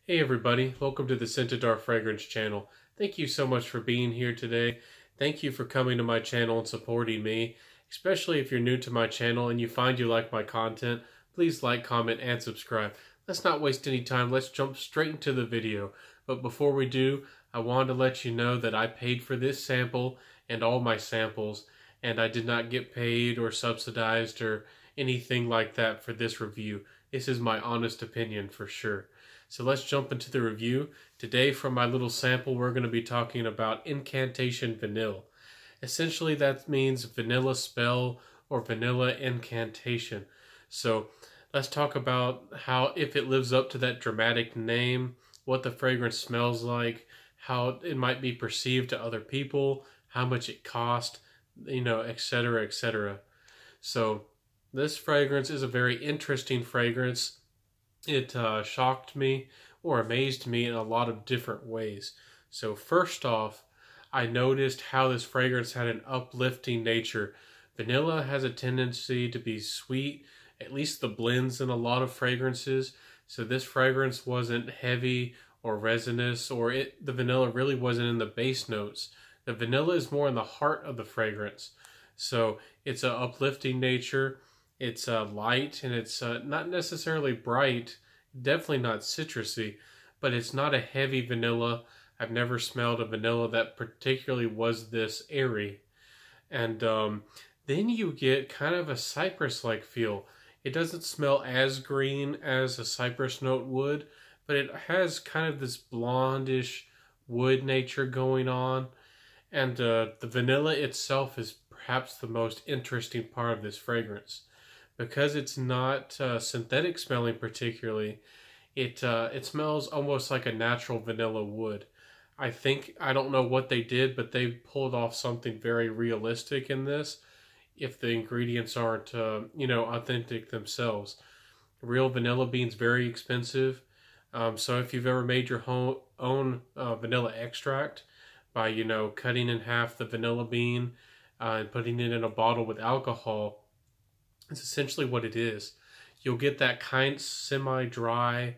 Hey everybody, welcome to the Scented Dark Fragrance channel. Thank you so much for being here today. Thank you for coming to my channel and supporting me. Especially if you're new to my channel and you find you like my content, please like, comment, and subscribe. Let's not waste any time, let's jump straight into the video. But before we do, I wanted to let you know that I paid for this sample and all my samples, and I did not get paid or subsidized or anything like that for this review. This is my honest opinion for sure. So let's jump into the review. Today for my little sample we're going to be talking about incantation vanille. Essentially that means vanilla spell or vanilla incantation. So let's talk about how if it lives up to that dramatic name, what the fragrance smells like, how it might be perceived to other people, how much it cost, etc., etc. So this fragrance is a very interesting fragrance. It shocked me or amazed me in a lot of different ways. So first off, I noticed how this fragrance had an uplifting nature. Vanilla has a tendency to be sweet, at least the blends in a lot of fragrances. So this fragrance wasn't heavy or resinous, or the vanilla really wasn't in the base notes. The vanilla is more in the heart of the fragrance. So it's an uplifting nature. It's light and it's not necessarily bright, definitely not citrusy, but it's not a heavy vanilla. I've never smelled a vanilla that particularly was this airy. And then you get kind of a cypress-like feel. It doesn't smell as green as a cypress note would, but it has kind of this blondish wood nature going on. And the vanilla itself is perhaps the most interesting part of this fragrance. Because it's not synthetic smelling particularly, it smells almost like a natural vanilla would. I don't know what they did, but they pulled off something very realistic in this, if the ingredients aren't, authentic themselves. Real vanilla beans very expensive, so if you've ever made your own vanilla extract by, cutting in half the vanilla bean and putting it in a bottle with alcohol, it's essentially what it is. You'll get that kind semi-dry,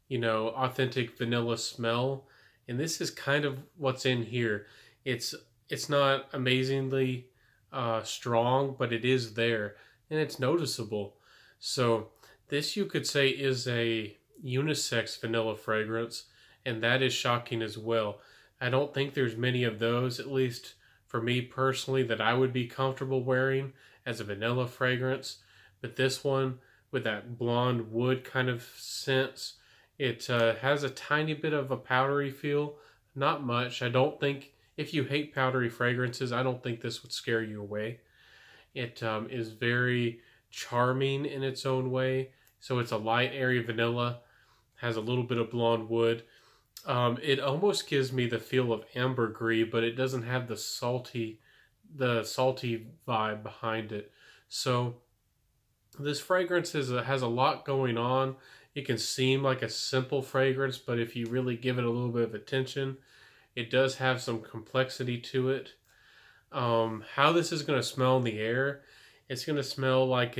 authentic vanilla smell. And this is kind of what's in here. It's not amazingly strong, but it is there. And it's noticeable. So this you could say is a unisex vanilla fragrance. And that is shocking as well. I don't think there's many of those, at least for me personally, that I would be comfortable wearing as a vanilla fragrance. But this one, with that blonde wood kind of scent, it has a tiny bit of a powdery feel. Not much. I don't think, if you hate powdery fragrances, I don't think this would scare you away. It is very charming in its own way. So it's a light, airy vanilla, has a little bit of blonde wood. It almost gives me the feel of ambergris, but it doesn't have the salty vibe behind it. So this fragrance has a lot going on. It can seem like a simple fragrance, but if you really give it a little bit of attention, it does have some complexity to it. How this is going to smell in the air, it's going to smell like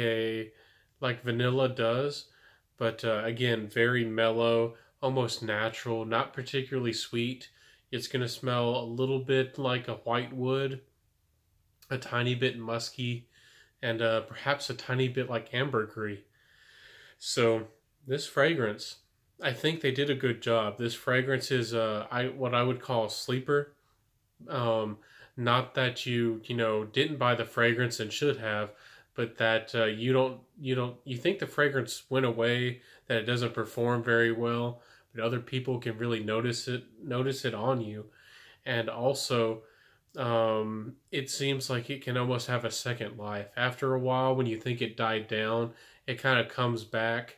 vanilla does, but again, very mellow, almost natural, not particularly sweet. It's going to smell a little bit like a white wood, a tiny bit musky, and perhaps a tiny bit like ambergris. So this fragrance, I think they did a good job. This fragrance is what I would call a sleeper. Not that you didn't buy the fragrance and should have, but that you think the fragrance went away, that it doesn't perform very well, but other people can really notice it on you. And also, it seems like it can almost have a second life. After a while, when you think it died down, it kind of comes back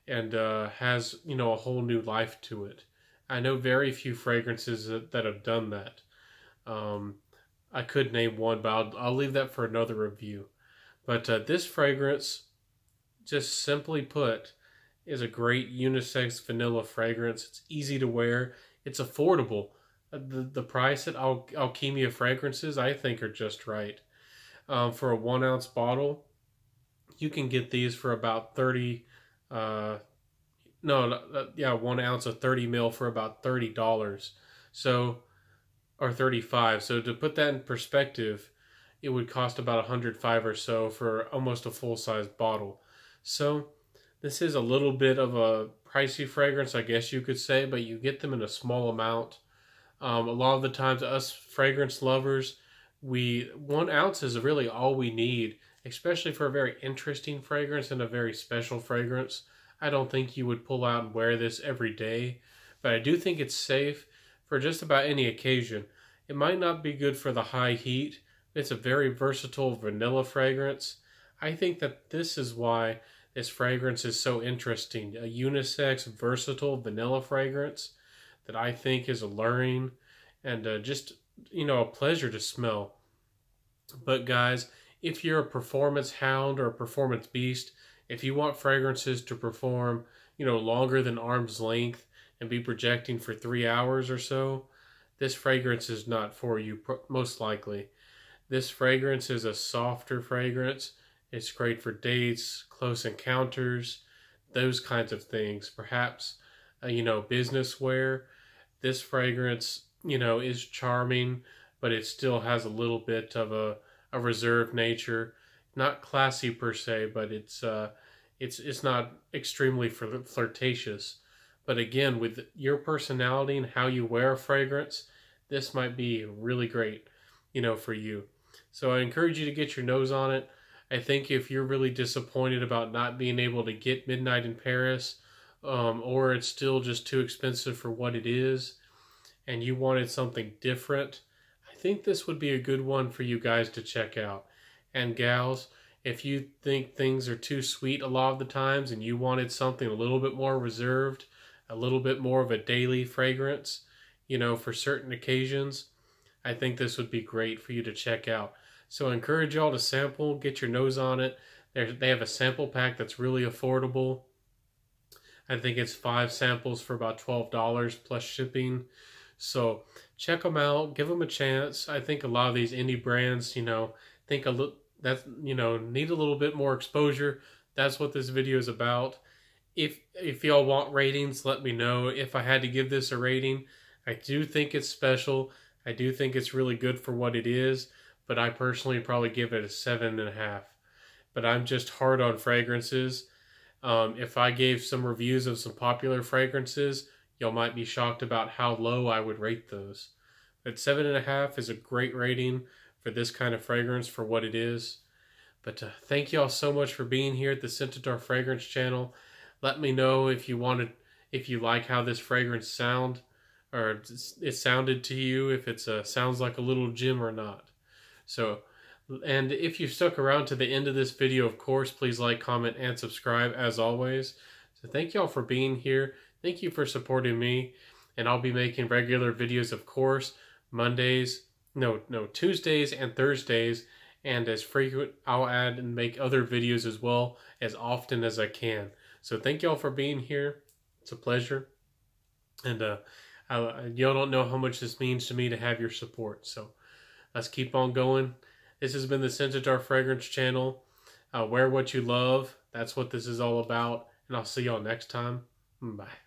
and has, a whole new life to it. I know very few fragrances that have done that. I could name one, but I'll leave that for another review. But this fragrance, just simply put, is a great unisex vanilla fragrance. It's easy to wear. It's affordable. The price at Alkema fragrances, I think, are just right. For a 1 ounce bottle, you can get these for about yeah, 1 ounce of 30 mil for about $30. So, or 35. So to put that in perspective, it would cost about 105 or so for almost a full-size bottle. So this is a little bit of a pricey fragrance, I guess you could say, but you get them in a small amount. A lot of the times, us fragrance lovers, 1 ounce is really all we need, especially for a very interesting fragrance and a very special fragrance. I don't think you would pull out and wear this every day, but I do think it's safe for just about any occasion. It might not be good for the high heat. It's a very versatile vanilla fragrance. I think that this is why this fragrance is so interesting. A unisex, versatile vanilla fragrance that I think is alluring and just, a pleasure to smell. But guys, if you're a performance hound or a performance beast, if you want fragrances to perform, longer than arm's length and be projecting for 3 hours or so, this fragrance is not for you, most likely. This fragrance is a softer fragrance. It's great for dates, close encounters, those kinds of things. Perhaps, business wear. This fragrance, is charming, but it still has a little bit of a reserved nature. Not classy per se, but it's not extremely flirtatious. But again, with your personality and how you wear a fragrance, this might be really great, for you. So I encourage you to get your nose on it. I think if you're really disappointed about not being able to get Midnight in Paris, or it's still just too expensive for what it is, and you wanted something different, I think this would be a good one for you guys to check out. And gals, if you think things are too sweet a lot of the times and you wanted something a little bit more reserved, a little bit more of a daily fragrance, for certain occasions, I think this would be great for you to check out. So I encourage y'all to sample, get your nose on it. They have a sample pack that's really affordable. I think it's 5 samples for about $12 plus shipping. So check them out, give them a chance. I think a lot of these indie brands, need a little bit more exposure. That's what this video is about. If y'all want ratings, let me know. If I had to give this a rating, I do think it's special. I do think it's really good for what it is, but I personally probably give it a 7.5. But I'm just hard on fragrances. If I gave some reviews of some popular fragrances, y'all might be shocked about how low I would rate those. But 7.5 is a great rating for this kind of fragrance for what it is. But thank y'all so much for being here at the Scentadar Fragrance channel. Let me know if you like how this fragrance sound, or it sounded to you, if it sounds like a little gem or not. So, and if you stuck around to the end of this video, of course, please like, comment, and subscribe as always. So thank y'all for being here. Thank you for supporting me. And I'll be making regular videos, of course, Tuesdays and Thursdays. And as frequent, I'll add and make other videos as well, as often as I can. So thank y'all for being here. It's a pleasure. And y'all don't know how much this means to me to have your support. So let's keep on going. This has been the Scentadar Fragrance channel. Wear what you love. That's what this is all about. And I'll see y'all next time. Bye.